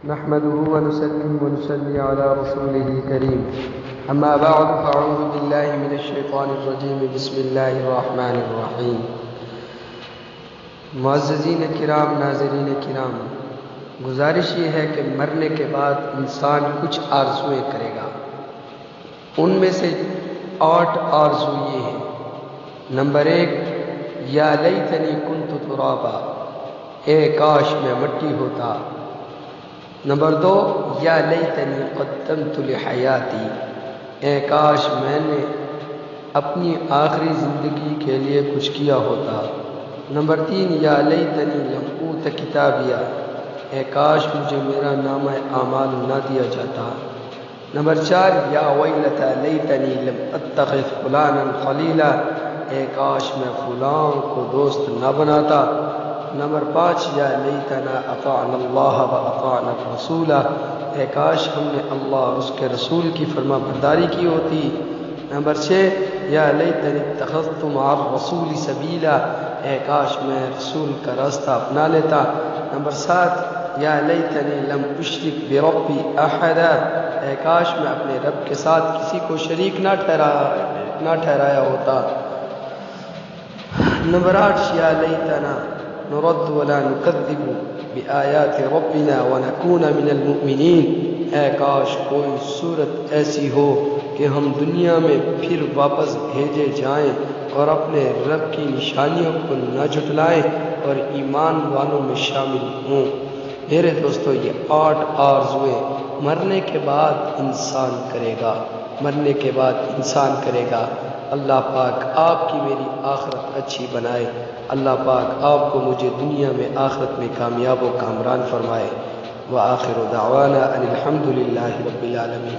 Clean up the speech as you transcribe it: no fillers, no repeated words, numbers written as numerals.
نحمده ونصلي على رسوله الكريم أما بعد فأعوذ بالله من الشيطان الرجيم بسم الله الرحمن الرحيم۔ معززین کرام، ناظرین کرام، گزارش یہ ہے کہ مرنے کے بعد انسان کچھ آرزویں کرے گا۔ ان میں سے 8 آرزو یہ ہیں۔ نمبر 1، یا لیتنی کنت ترابا، اے کاش میں مٹی ہوتا۔ نمبر 2، یا لیتنی قدمت لحیاتی، اے کاش میں نے اپنی آخری زندگی کے لیے کچھ کیا ہوتا۔ نمبر 3، یا لیتنی لم اوت کتابیا، اے کاش مجھے میرا نامہ اعمال نہ دیا جاتا۔ نمبر 4، یا ویلتا لیتنی لم اتخذ فلانا خلیلا، اے کاش میں فلاں کو دوست نہ بناتا۔ نمبر 5، یا لیتنا اطعنا اللہ و اطعنا الرسول، اے کاش ہم نے اللہ اور اس کے رسول کی فرما برداری کی ہوتی۔ نمبر 6، یا لیتنی اتخذت مع الرسول سبیلا، اے کاش میں رسول کا راستہ اپنا لیتا۔ نمبر 7، یا لیتنی لم اشرک بربی احدا، اے کاش میں اپنے رب کے ساتھ کسی کو شریک نہ ٹھہرایا ہوتا۔ نمبر 8، یا لیتنا نرد ولا نکذب بآیات ربنا ونکون من المؤمنین، اے کاش کوئی صورت ایسی ہو کہ ہم دنیا میں پھر واپس بھیجے جائیں اور اپنے رب کی نشانیوں کو نہ جھٹلائیں اور ایمان والوں میں شامل ہوں۔ میرے دوستو، یہ 8 آرزویں مرنے کے بعد انسان کرے گا، مرنے کے بعد انسان کرے گا۔ اللہ پاک آپ کی میری آخرت اچھی بنائے۔ اللہ پاک آپ کو مجھے دنیا میں آخرت میں کامیاب و کامران فرمائے۔ وآخر دعوانا ان الحمد للہ رب العالمین۔